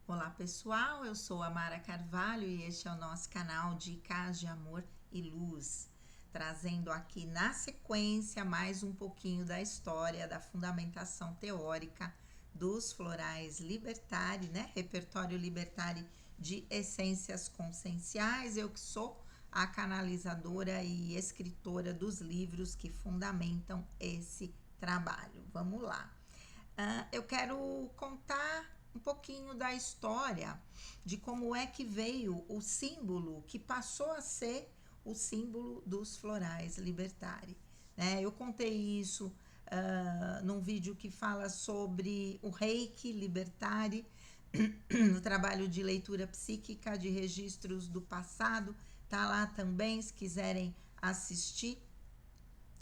Olá pessoal, eu sou a Mara Carvalho e este é o nosso canal Dicas de Amor e Luz, trazendo aqui na sequência mais um pouquinho da história da fundamentação teórica dos florais libertari, né? Repertório libertari de essências conscienciais. Eu que sou a canalizadora e escritora dos livros que fundamentam esse trabalho. Vamos lá. Eu quero contar um pouquinho da história de como é que veio o símbolo que passou a ser o símbolo dos florais libertari. Né? Eu contei isso num vídeo que fala sobre o Reiki libertari, no trabalho de leitura psíquica de registros do passado, tá lá também se quiserem assistir.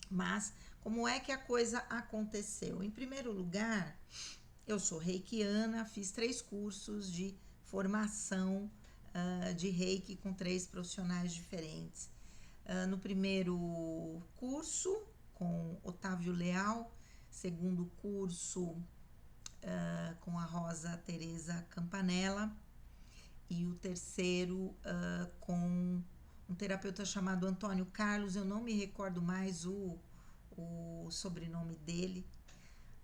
Mas como é que a coisa aconteceu? Em primeiro lugar, eu sou reikiana, fiz 3 cursos de formação de reiki com 3 profissionais diferentes. No primeiro curso, com Otávio Leal, segundo curso com a Rosa Teresa Campanella, e o terceiro com um terapeuta chamado Antônio Carlos, eu não me recordo mais o sobrenome dele,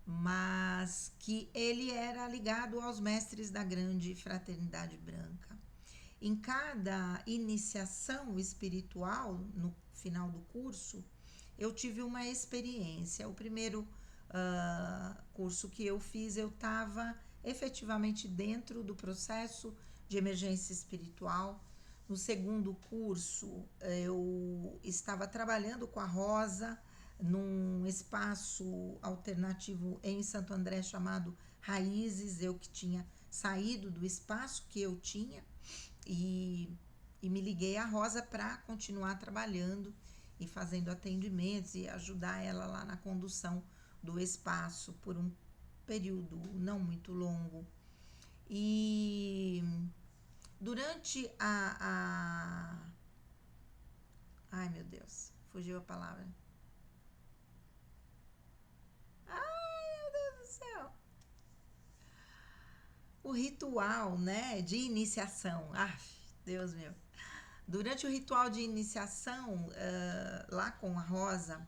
mas que ele era ligado aos mestres da Grande Fraternidade Branca. Em cada iniciação espiritual, no final do curso, eu tive uma experiência. O primeiro curso que eu fiz, eu estava efetivamente dentro do processo de emergência espiritual. No segundo curso, eu estava trabalhando com a Rosa num espaço alternativo em Santo André chamado Raízes. Eu que tinha saído do espaço que eu tinha e me liguei à Rosa para continuar trabalhando e fazendo atendimentos e ajudar ela lá na condução do espaço por um período não muito longo. E durante ai meu Deus, fugiu a palavra. Ai meu Deus do céu. O ritual, né, de iniciação. Deus meu. Durante o ritual de iniciação, lá com a Rosa,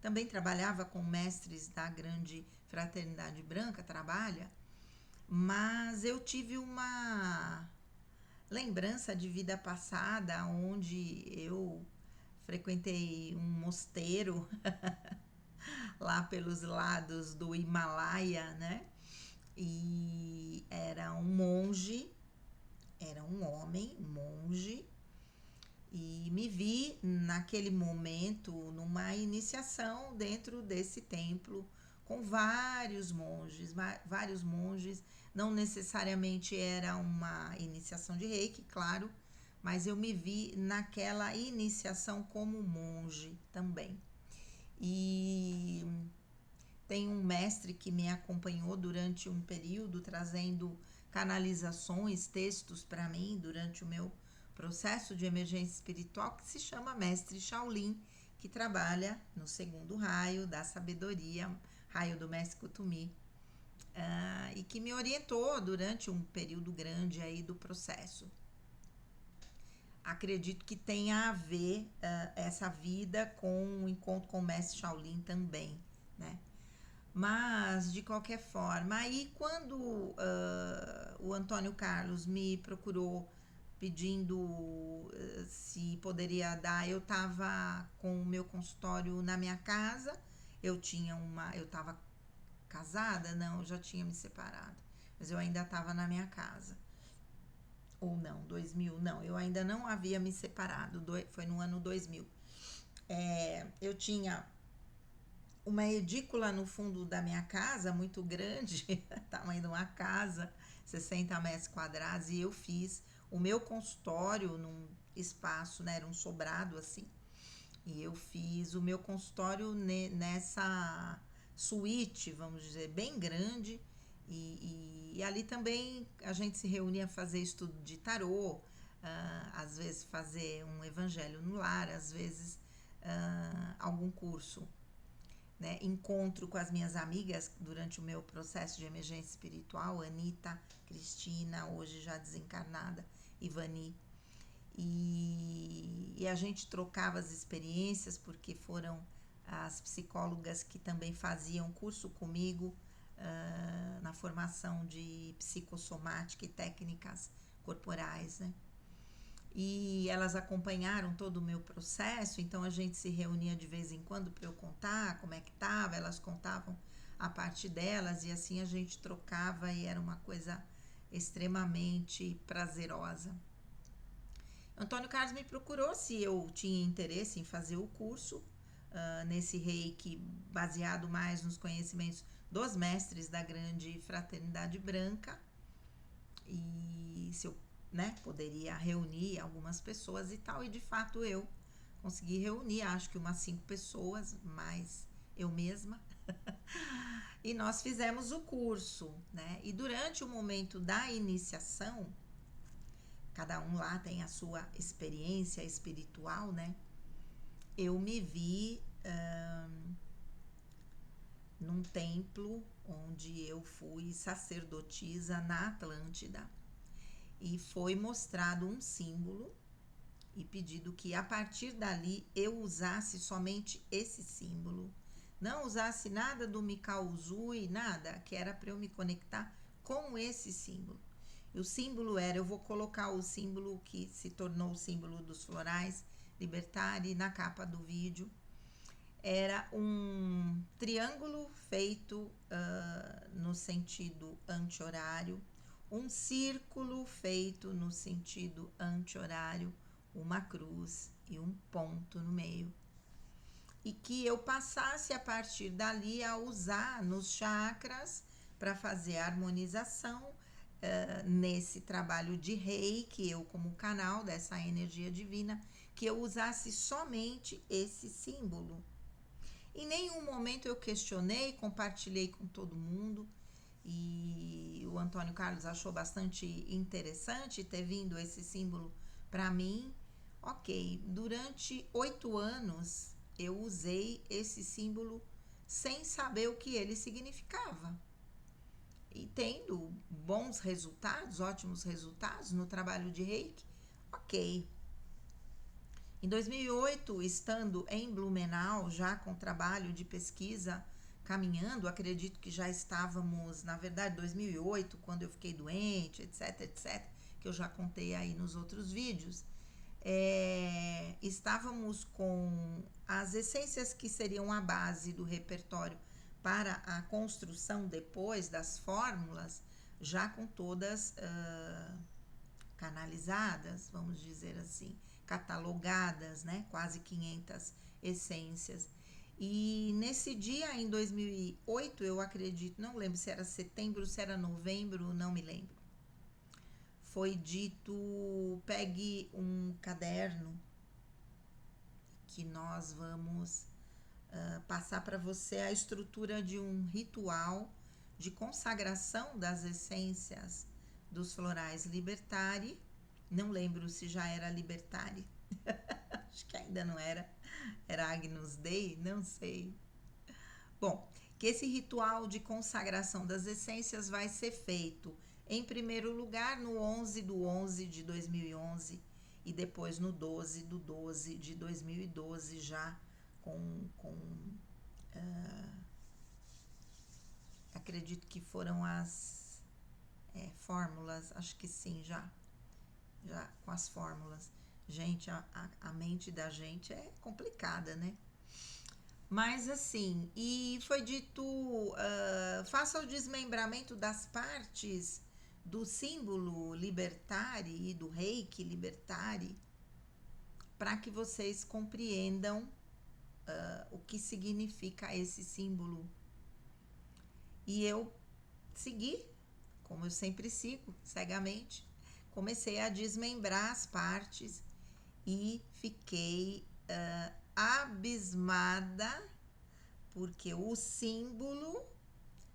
também trabalhava com mestres da Grande Fraternidade Branca, trabalha, mas eu tive uma lembrança de vida passada onde eu frequentei um mosteiro lá pelos lados do Himalaia, né? E era um monge, era um homem, monge, e me vi naquele momento numa iniciação dentro desse templo com vários monges, não necessariamente era uma iniciação de reiki, claro, mas eu me vi naquela iniciação como monge também. E tem um mestre que me acompanhou durante um período, trazendo canalizações, textos para mim durante o meu processo de emergência espiritual, que se chama Mestre Shaolin, que trabalha no segundo raio da sabedoria, raio do Mestre Kutumi, e que me orientou durante um período grande aí do processo. Acredito que tenha a ver essa vida com o encontro com o Mestre Shaolin também, né? Mas, de qualquer forma, aí quando o Antônio Carlos me procurou pedindo se poderia dar, eu estava com o meu consultório na minha casa, eu estava casada, não, eu já tinha me separado, mas eu ainda estava na minha casa. Ou não, 2000, não, eu ainda não havia me separado, foi no ano 2000. Eu tinha uma edícula no fundo da minha casa, muito grande, tamanho de uma casa, 60 metros quadrados, e eu fiz o meu consultório num espaço, né, era um sobrado assim, e eu fiz o meu consultório nessa suíte, vamos dizer, bem grande, e ali também a gente se reunia a fazer estudo de tarô, às vezes fazer um evangelho no lar, às vezes algum curso né, encontro com as minhas amigas durante o meu processo de emergência espiritual, Anitta, Cristina, hoje já desencarnada, Ivani. E a gente trocava as experiências, porque foram as psicólogas que também faziam curso comigo na formação de psicossomática e técnicas corporais, né? E elas acompanharam todo o meu processo, então a gente se reunia de vez em quando para eu contar como é que estava, elas contavam a parte delas e assim a gente trocava e era uma coisa extremamente prazerosa. Antônio Carlos me procurou se eu tinha interesse em fazer o curso nesse reiki baseado mais nos conhecimentos dos mestres da grande fraternidade branca e se eu, né, poderia reunir algumas pessoas e tal, e de fato eu consegui reunir, acho que umas 5 pessoas, mais eu mesma, e nós fizemos o curso, né, e durante o momento da iniciação, cada um lá tem a sua experiência espiritual, né, eu me vi num templo onde eu fui sacerdotisa na Atlântida, e foi mostrado um símbolo e pedido que a partir dali eu usasse somente esse símbolo. Não usasse nada do Mikao Usui, nada, que era para eu me conectar com esse símbolo. E o símbolo era, eu vou colocar o símbolo que se tornou o símbolo dos florais Libertari na capa do vídeo. Era um triângulo feito no sentido anti-horário, um círculo feito no sentido anti-horário, uma cruz e um ponto no meio. E que eu passasse a partir dali a usar nos chakras para fazer a harmonização nesse trabalho de reiki, eu como canal dessa energia divina, que eu usasse somente esse símbolo. Em nenhum momento eu questionei, compartilhei com todo mundo e o Antônio Carlos achou bastante interessante ter vindo esse símbolo para mim. Ok, durante 8 anos eu usei esse símbolo sem saber o que ele significava. E tendo bons resultados, ótimos resultados no trabalho de reiki, ok. Em 2008, estando em Blumenau, já com trabalho de pesquisa caminhando, acredito que já estávamos, na verdade, 2008, quando eu fiquei doente, etc, etc, que eu já contei aí nos outros vídeos, estávamos com as essências que seriam a base do repertório para a construção depois das fórmulas, já com todas canalizadas, vamos dizer assim, catalogadas, né? Quase 500 essências. E nesse dia, em 2008, eu acredito, não lembro se era setembro, se era novembro, não me lembro. Foi dito, pegue um caderno que nós vamos passar para você a estrutura de um ritual de consagração das essências dos florais Libertari. Não lembro se já era Libertari. Acho que ainda não era. Era Agnus Dei, não sei. Bom, que esse ritual de consagração das essências vai ser feito, em primeiro lugar, no 11/11 de 2011 e depois no 12/12 de 2012, já com acredito que foram as fórmulas, acho que sim, já com as fórmulas. Gente, a mente da gente é complicada, né? Mas assim, e foi dito, faça o desmembramento das partes do símbolo Libertari e do reiki Libertari para que vocês compreendam o que significa esse símbolo. E eu segui, como eu sempre sigo, cegamente, comecei a desmembrar as partes e fiquei abismada, porque o símbolo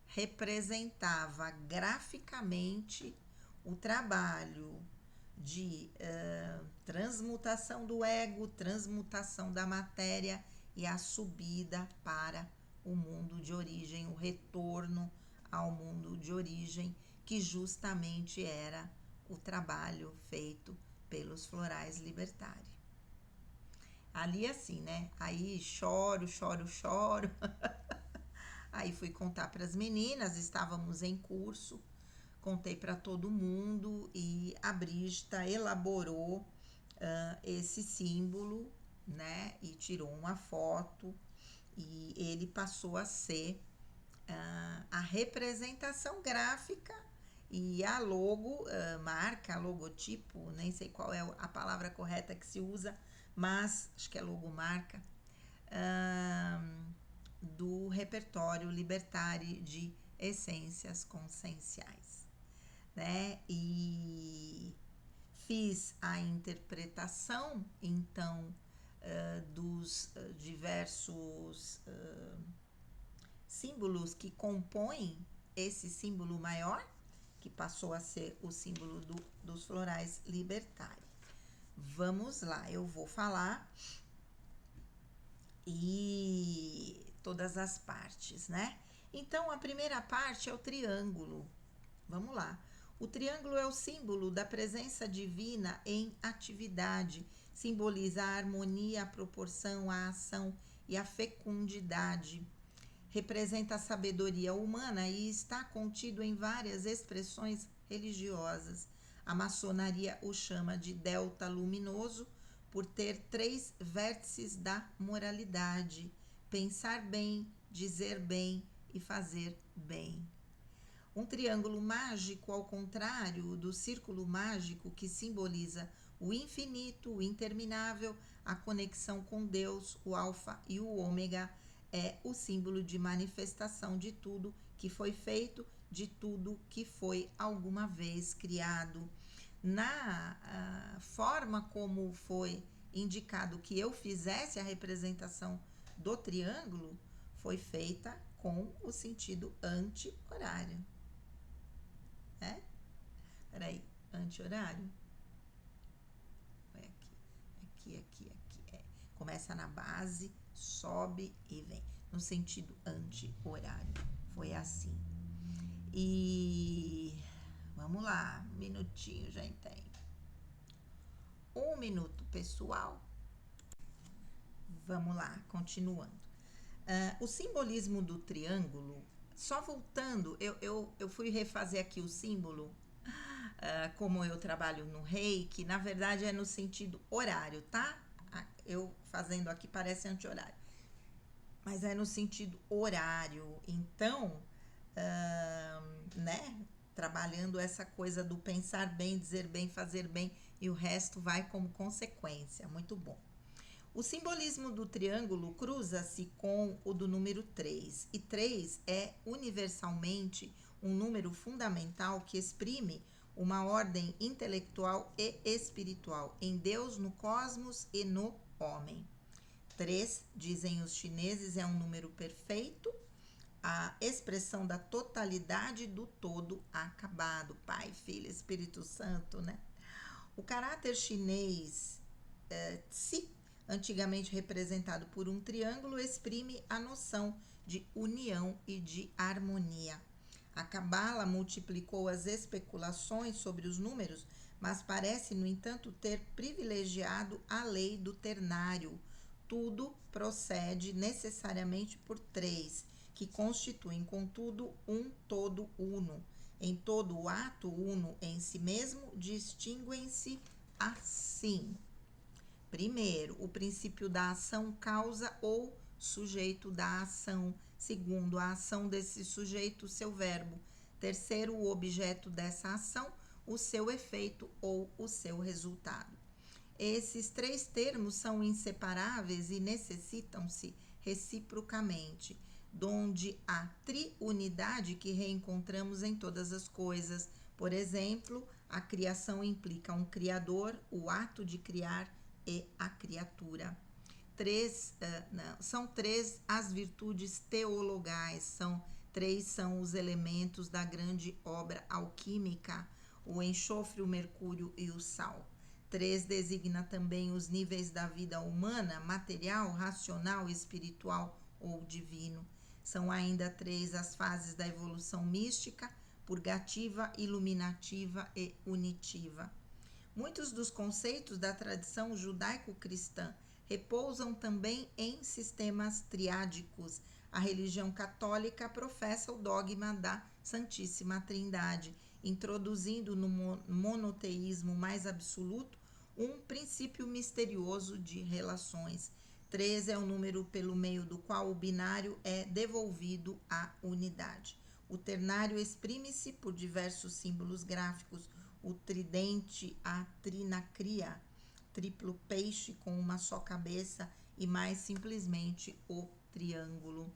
representava graficamente o trabalho de transmutação do ego, transmutação da matéria e a subida para o mundo de origem, o retorno ao mundo de origem, que justamente era o trabalho feito pelos florais libertários. Ali assim, né? Aí choro. Aí fui contar para as meninas, estávamos em curso, contei para todo mundo e a Brígida elaborou esse símbolo, né? E tirou uma foto e ele passou a ser a representação gráfica e a logo, marca, logotipo, nem sei qual é a palavra correta que se usa, mas acho que é logomarca, do repertório libertário de essências conscienciais, né? E fiz a interpretação, então, dos diversos símbolos que compõem esse símbolo maior, que passou a ser o símbolo dos florais libertários. Vamos lá, eu vou falar e todas as partes, né? Então, a primeira parte é o triângulo. Vamos lá. O triângulo é o símbolo da presença divina em atividade. Simboliza a harmonia, a proporção, a ação e a fecundidade. Representa a sabedoria humana e está contido em várias expressões religiosas. A maçonaria o chama de delta luminoso por ter 3 vértices da moralidade: pensar bem, dizer bem e fazer bem. Um triângulo mágico, ao contrário do círculo mágico, que simboliza o infinito, o interminável, a conexão com Deus, o alfa e o ômega, é o símbolo de manifestação de tudo que foi feito, de tudo que foi alguma vez criado. Na forma como foi indicado que eu fizesse a representação do triângulo, foi feita com o sentido anti-horário. Peraí, anti-horário? É aqui. Começa na base, sobe e vem. No sentido anti-horário. Foi assim. E vamos lá, um minutinho, já entendo. 1 minuto, pessoal. Vamos lá, continuando. O simbolismo do triângulo, só voltando, eu fui refazer aqui o símbolo, como eu trabalho no Reiki, na verdade é no sentido horário, tá? Eu fazendo aqui parece anti-horário, mas é no sentido horário. Então, né? Trabalhando essa coisa do pensar bem, dizer bem, fazer bem, e o resto vai como consequência. Muito bom. O simbolismo do triângulo cruza-se com o do número 3, e 3 é universalmente um número fundamental que exprime uma ordem intelectual e espiritual em Deus, no cosmos e no homem. 3, dizem os chineses, é um número perfeito, a expressão da totalidade do todo acabado, Pai, Filho, Espírito Santo, né? O caráter chinês Tsi, antigamente representado por um triângulo, exprime a noção de união e de harmonia. A Cabala multiplicou as especulações sobre os números, mas parece, no entanto, ter privilegiado a lei do ternário. Tudo procede necessariamente por 3, que constituem, contudo, um todo uno. Em todo o ato uno em si mesmo, distinguem-se assim. Primeiro, o princípio da ação causa ou sujeito da ação. Segundo, a ação desse sujeito, seu verbo. Terceiro, o objeto dessa ação, o seu efeito ou o seu resultado. Esses 3 termos são inseparáveis e necessitam-se reciprocamente, donde a triunidade que reencontramos em todas as coisas. Por exemplo, a criação implica um criador, o ato de criar e a criatura. São 3 as virtudes teologais, 3 são os elementos da grande obra alquímica, o enxofre, o mercúrio e o sal. 3 designa também os níveis da vida humana, material, racional, espiritual ou divino. São ainda 3 as fases da evolução mística: purgativa, iluminativa e unitiva. Muitos dos conceitos da tradição judaico-cristã repousam também em sistemas triádicos. A religião católica professa o dogma da Santíssima Trindade, introduzindo no monoteísmo mais absoluto um princípio misterioso de relações. 3 é o número pelo meio do qual o binário é devolvido à unidade. O ternário exprime-se por diversos símbolos gráficos: o tridente, a trinacria, triplo peixe com uma só cabeça e mais simplesmente o triângulo.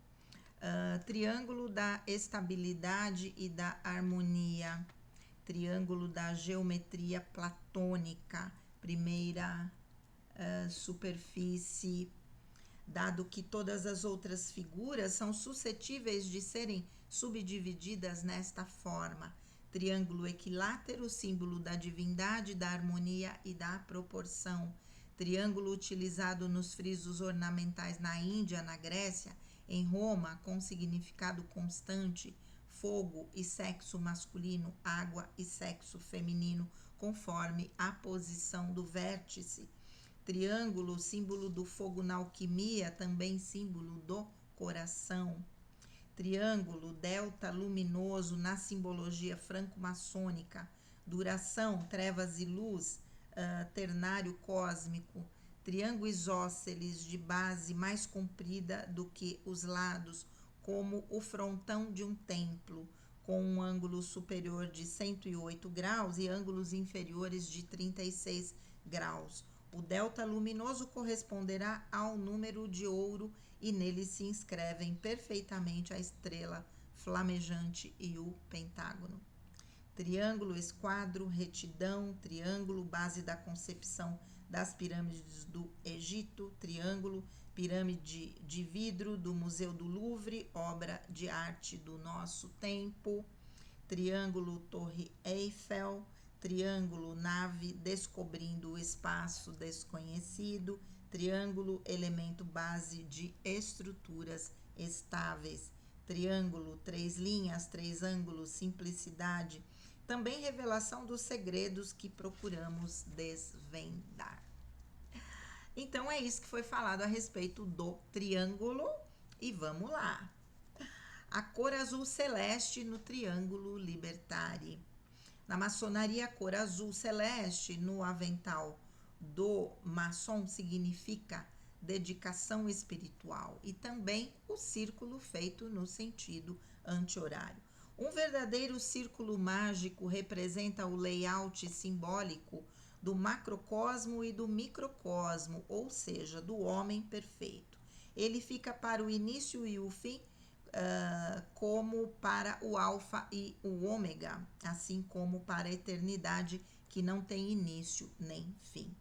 Triângulo da estabilidade e da harmonia, triângulo da geometria platônica, primeira superfície, dado que todas as outras figuras são suscetíveis de serem subdivididas nesta forma. Triângulo equilátero, símbolo da divindade, da harmonia e da proporção. Triângulo utilizado nos frisos ornamentais na Índia, na Grécia, em Roma, com significado constante: fogo e sexo masculino, água e sexo feminino, conforme a posição do vértice. Triângulo, símbolo do fogo na alquimia, também símbolo do coração. Triângulo, delta luminoso na simbologia franco-maçônica. Duração, trevas e luz, ternário cósmico. Triângulo isósceles, de base mais comprida do que os lados, como o frontão de um templo, com um ângulo superior de 108 graus e ângulos inferiores de 36 graus. O delta luminoso corresponderá ao número de ouro e nele se inscrevem perfeitamente a estrela flamejante e o pentágono. Triângulo, esquadro, retidão. Triângulo, base da concepção das pirâmides do Egito. Triângulo, pirâmide de vidro do Museu do Louvre, obra de arte do nosso tempo. Triângulo, Torre Eiffel. Triângulo, nave descobrindo o espaço desconhecido. Triângulo, elemento base de estruturas estáveis. Triângulo, 3 linhas, 3 ângulos, simplicidade. Também revelação dos segredos que procuramos desvendar. Então é isso que foi falado a respeito do triângulo e vamos lá. A cor azul celeste no triângulo libertare. Na maçonaria, a cor azul celeste no avental do maçom significa dedicação espiritual, e também o círculo feito no sentido anti-horário. Um verdadeiro círculo mágico representa o layout simbólico do macrocosmo e do microcosmo, ou seja, do homem perfeito. Ele fica para o início e o fim, como para o alfa e o ômega, assim como para a eternidade, que não tem início nem fim.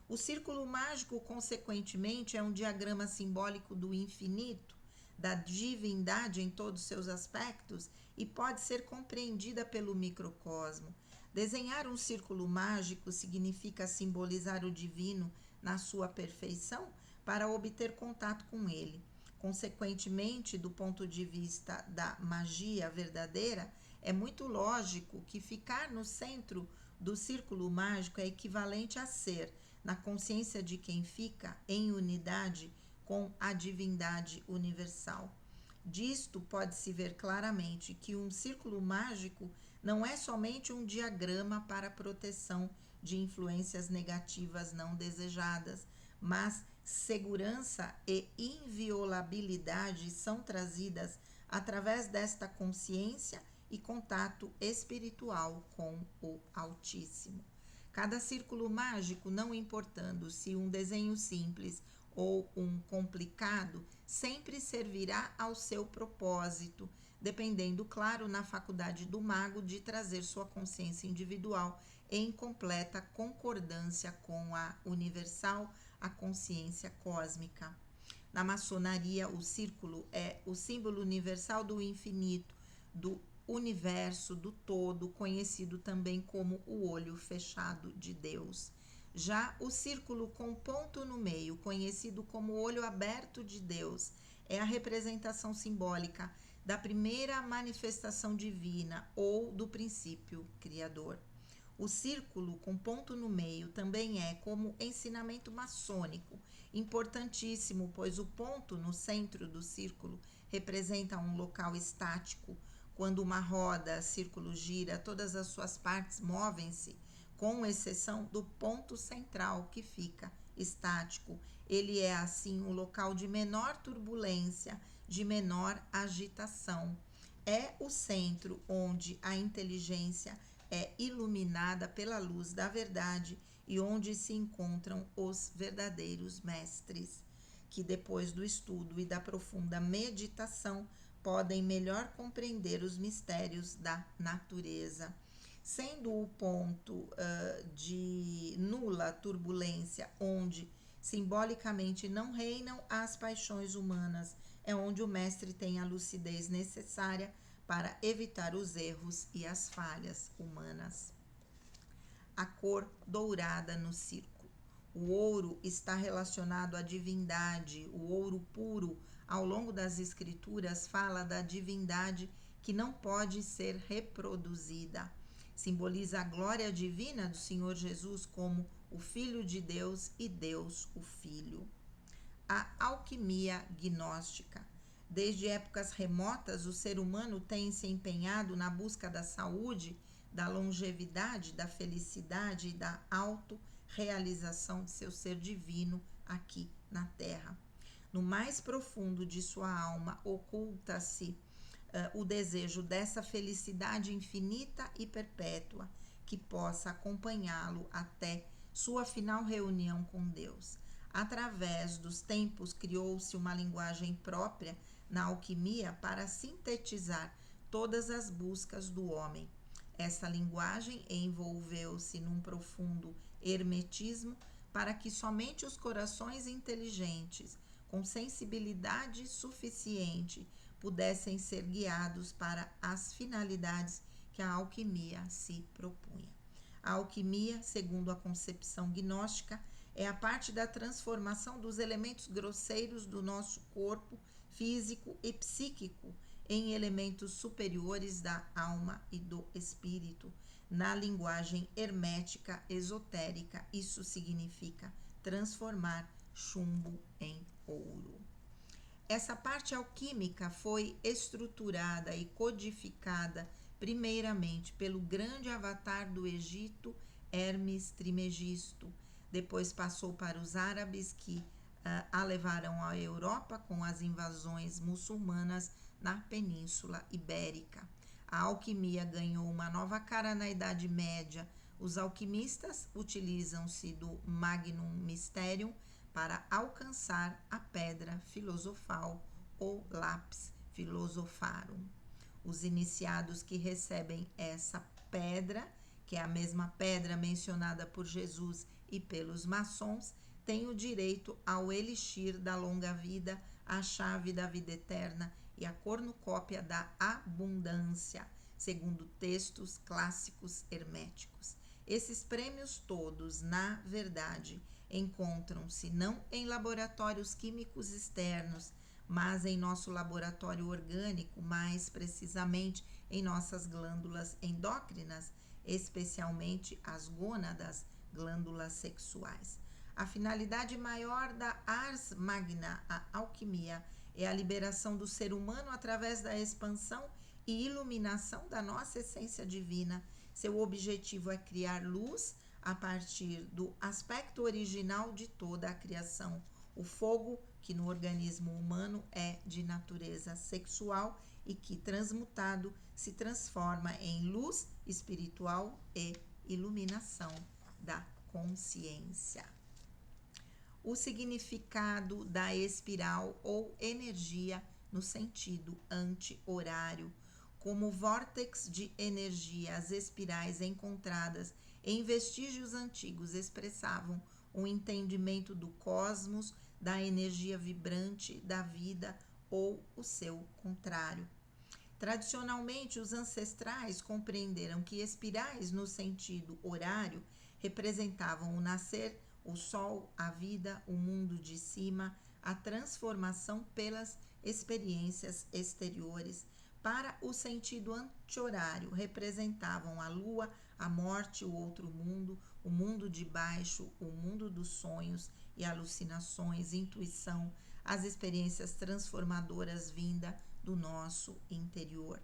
O círculo mágico, consequentemente, é um diagrama simbólico do infinito, da divindade em todos os seus aspectos, e pode ser compreendida pelo microcosmo. Desenhar um círculo mágico significa simbolizar o divino na sua perfeição para obter contato com ele. Consequentemente, do ponto de vista da magia verdadeira, é muito lógico que ficar no centro do círculo mágico é equivalente a ser, na consciência de quem fica, em unidade com a divindade universal. Disto pode-se ver claramente que um círculo mágico não é somente um diagrama para proteção de influências negativas não desejadas, mas segurança e inviolabilidade são trazidas através desta consciência e contato espiritual com o Altíssimo. Cada círculo mágico, não importando se um desenho simples ou um complicado, sempre servirá ao seu propósito, dependendo, claro, na faculdade do mago de trazer sua consciência individual em completa concordância com a universal, a consciência cósmica. Na maçonaria, o círculo é o símbolo universal do infinito, do universo, do todo, conhecido também como o olho fechado de Deus. Já o círculo com ponto no meio, conhecido como olho aberto de Deus, é a representação simbólica da primeira manifestação divina ou do princípio criador. O círculo com ponto no meio também é como ensinamento maçônico, importantíssimo, pois o ponto no centro do círculo representa um local estático. Quando uma roda, círculo gira, todas as suas partes movem-se, com exceção do ponto central que fica estático. Ele é assim um local de menor turbulência, de menor agitação. É o centro onde a inteligência é iluminada pela luz da verdade e onde se encontram os verdadeiros mestres, que depois do estudo e da profunda meditação podem melhor compreender os mistérios da natureza. Sendo o ponto de nula turbulência, onde simbolicamente não reinam as paixões humanas, é onde o mestre tem a lucidez necessária para evitar os erros e as falhas humanas. A cor dourada no círculo. O ouro está relacionado à divindade. O ouro puro, ao longo das escrituras, fala da divindade que não pode ser reproduzida. Simboliza a glória divina do Senhor Jesus como o Filho de Deus e Deus o Filho. A alquimia gnóstica. Desde épocas remotas, o ser humano tem se empenhado na busca da saúde, da longevidade, da felicidade e da autorrealização de seu ser divino aqui na Terra. No mais profundo de sua alma oculta-se o desejo dessa felicidade infinita e perpétua que possa acompanhá-lo até sua final reunião com Deus. Através dos tempos criou-se uma linguagem própria na alquimia para sintetizar todas as buscas do homem. Essa linguagem envolveu-se num profundo hermetismo para que somente os corações inteligentes, com sensibilidade suficiente, pudessem ser guiados para as finalidades que a alquimia se propunha. A alquimia, segundo a concepção gnóstica, é a parte da transformação dos elementos grosseiros do nosso corpo físico e psíquico em elementos superiores da alma e do espírito. Na linguagem hermética esotérica, isso significa transformar chumbo em ouro. Essa parte alquímica foi estruturada e codificada primeiramente pelo grande avatar do Egito, Hermes Trimegisto. Depois passou para os árabes que a levaram à Europa com as invasões muçulmanas na Península Ibérica. A alquimia ganhou uma nova cara na Idade Média. Os alquimistas utilizam-se do Magnum Mysterium para alcançar a pedra filosofal ou lápis philosopharum. Os iniciados que recebem essa pedra, que é a mesma pedra mencionada por Jesus e pelos maçons, têm o direito ao elixir da longa vida, a chave da vida eterna e a cornucópia da abundância, segundo textos clássicos herméticos. Esses prêmios todos, na verdade, encontram-se não em laboratórios químicos externos, mas em nosso laboratório orgânico, mais precisamente em nossas glândulas endócrinas, especialmente as gônadas, glândulas sexuais. A finalidade maior da ars magna, a alquimia, é a liberação do ser humano através da expansão e iluminação da nossa essência divina. Seu objetivo é criar luz a partir do aspecto original de toda a criação, o fogo, que no organismo humano é de natureza sexual e que, transmutado, se transforma em luz espiritual e iluminação da consciência. O significado da espiral ou energia no sentido anti-horário. Como vórtex de energia, as espirais encontradas em vestígios antigos expressavam um entendimento do cosmos, da energia vibrante, da vida ou o seu contrário. Tradicionalmente, os ancestrais compreenderam que espirais no sentido horário representavam o nascer, o sol, a vida, o mundo de cima, a transformação pelas experiências exteriores. Para o sentido anti-horário, representavam a lua, a morte, o outro mundo, o mundo de baixo, o mundo dos sonhos e alucinações, intuição, as experiências transformadoras vinda do nosso interior.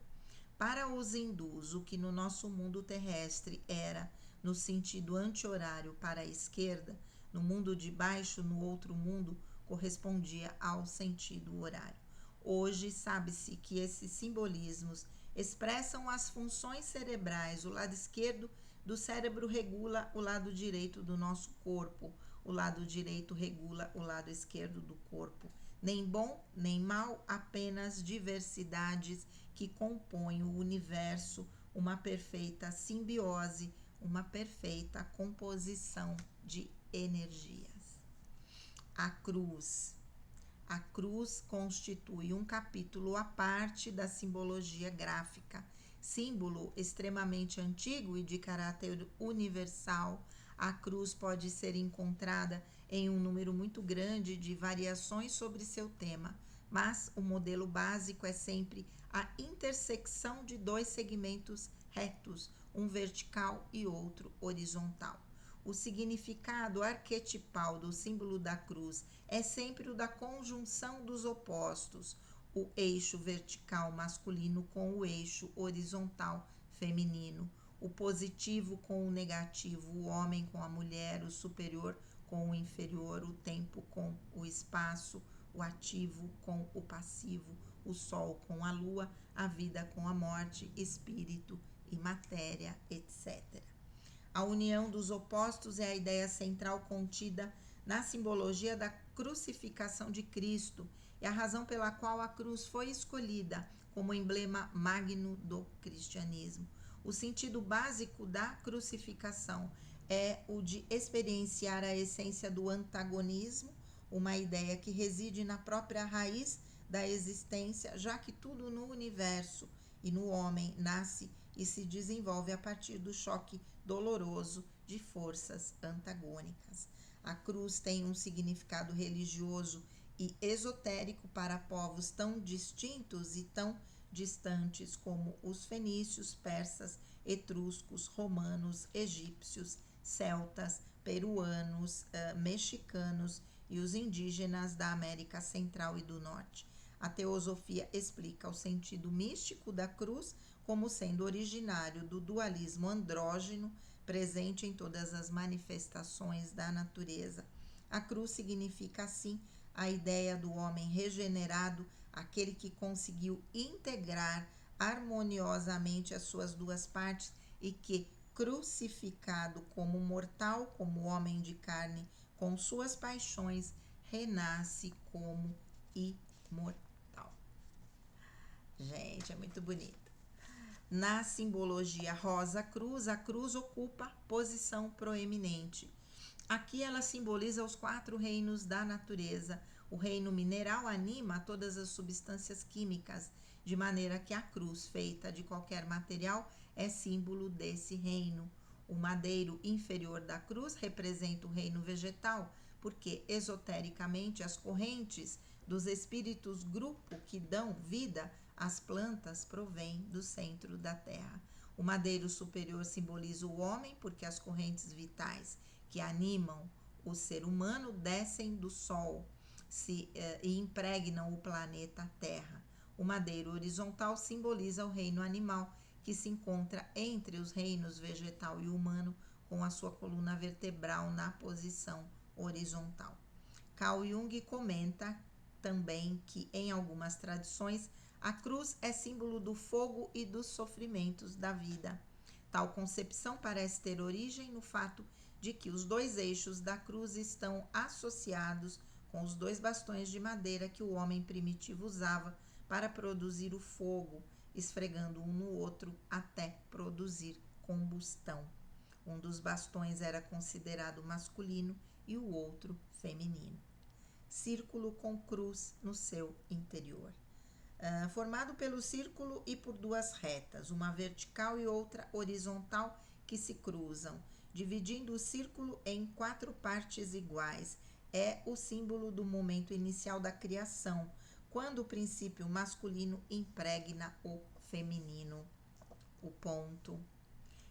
Para os hindus, o que no nosso mundo terrestre era no sentido anti-horário para a esquerda, no mundo de baixo, no outro mundo, correspondia ao sentido horário. Hoje sabe-se que esses simbolismos expressam as funções cerebrais. O lado esquerdo do cérebro regula o lado direito do nosso corpo. O lado direito regula o lado esquerdo do corpo. Nem bom, nem mal, apenas diversidades que compõem o universo, uma perfeita simbiose, uma perfeita composição de energias. A cruz. A cruz constitui um capítulo à parte da simbologia gráfica. Símbolo extremamente antigo e de caráter universal, a cruz pode ser encontrada em um número muito grande de variações sobre seu tema, mas o modelo básico é sempre a intersecção de dois segmentos retos, um vertical e outro horizontal. O significado arquetipal do símbolo da cruz é sempre o da conjunção dos opostos, o eixo vertical masculino com o eixo horizontal feminino, o positivo com o negativo, o homem com a mulher, o superior com o inferior, o tempo com o espaço, o ativo com o passivo, o sol com a lua, a vida com a morte, espírito e matéria, etc. A união dos opostos é a ideia central contida na simbologia da crucificação de Cristo e a razão pela qual a cruz foi escolhida como emblema magno do cristianismo. O sentido básico da crucificação é o de experienciar a essência do antagonismo, uma ideia que reside na própria raiz da existência, já que tudo no universo e no homem nasce e se desenvolve a partir do choque doloroso de forças antagônicas. A cruz tem um significado religioso e esotérico para povos tão distintos e tão distantes como os fenícios, persas, etruscos, romanos, egípcios, celtas, peruanos, mexicanos e os indígenas da América Central e do Norte. A teosofia explica o sentido místico da cruz como sendo originário do dualismo andrógeno presente em todas as manifestações da natureza. A cruz significa, assim, a ideia do homem regenerado, aquele que conseguiu integrar harmoniosamente as suas duas partes e que, crucificado como mortal, como homem de carne, com suas paixões, renasce como imortal. Gente, é muito bonito. Na simbologia rosa cruz, a cruz ocupa posição proeminente. Aqui ela simboliza os 4 reinos da natureza. O reino mineral anima todas as substâncias químicas, de maneira que a cruz, feita de qualquer material, é símbolo desse reino. O madeiro inferior da cruz representa o reino vegetal, porque esotericamente as correntes dos espíritos grupo que dão vida às plantas provêm do centro da terra. O madeiro superior simboliza o homem, porque as correntes vitais que animam o ser humano descem do sol e impregnam o planeta Terra. O madeiro horizontal simboliza o reino animal, que se encontra entre os reinos vegetal e humano, com a sua coluna vertebral na posição horizontal. Carl Jung comenta também que, em algumas tradições, a cruz é símbolo do fogo e dos sofrimentos da vida. Tal concepção parece ter origem no fato de que os 2 eixos da cruz estão associados com os 2 bastões de madeira que o homem primitivo usava para produzir o fogo, esfregando um no outro até produzir combustão. Um dos bastões era considerado masculino e o outro feminino. Círculo com cruz no seu interior. Formado pelo círculo e por 2 retas, uma vertical e outra horizontal, que se cruzam, dividindo o círculo em 4 partes iguais. É o símbolo do momento inicial da criação, quando o princípio masculino impregna o feminino. O ponto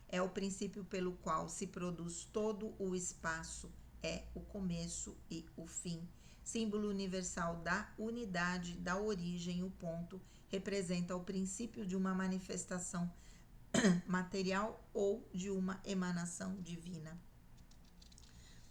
é o princípio pelo qual se produz todo o espaço, é o começo e o fim. Símbolo universal da unidade, da origem, o ponto representa o princípio de uma manifestação material ou de uma emanação divina.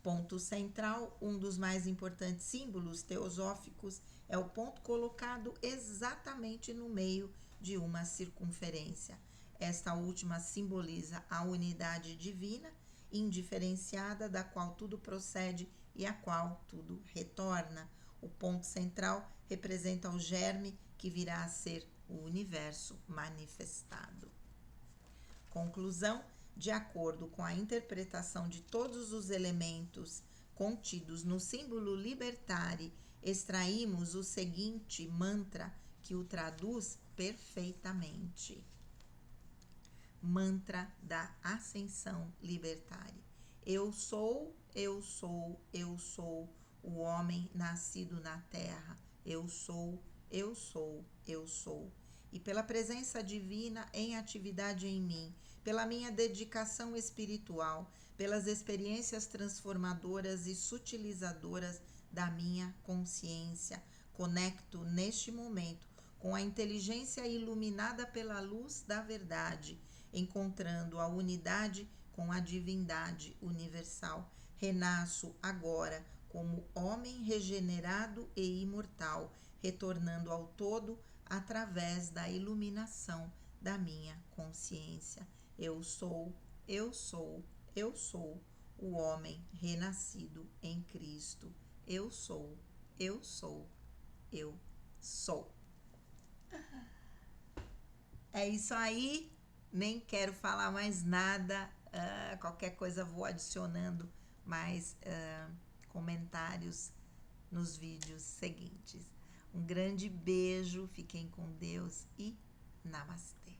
Ponto central, um dos mais importantes símbolos teosóficos, é o ponto colocado exatamente no meio de uma circunferência. Esta última simboliza a unidade divina, indiferenciada, da qual tudo procede e a qual tudo retorna. O ponto central representa o germe que virá a ser o universo manifestado. Conclusão: de acordo com a interpretação de todos os elementos contidos no símbolo libertário, extraímos o seguinte mantra que o traduz perfeitamente. Mantra da ascensão libertária. Eu sou, eu sou, eu sou o homem nascido na terra. Eu sou, eu sou, eu sou. E pela presença divina em atividade em mim, pela minha dedicação espiritual, pelas experiências transformadoras e sutilizadoras da minha consciência, conecto neste momento com a inteligência iluminada pela luz da verdade, encontrando a unidade com a divindade universal. Renasço agora como homem regenerado e imortal, retornando ao todo através da iluminação da minha consciência. Eu sou, eu sou, eu sou o homem renascido em Cristo. Eu sou, eu sou, eu sou. É isso aí, nem quero falar mais nada. Qualquer coisa vou adicionando mais comentários nos vídeos seguintes. Um grande beijo, fiquem com Deus e namastê.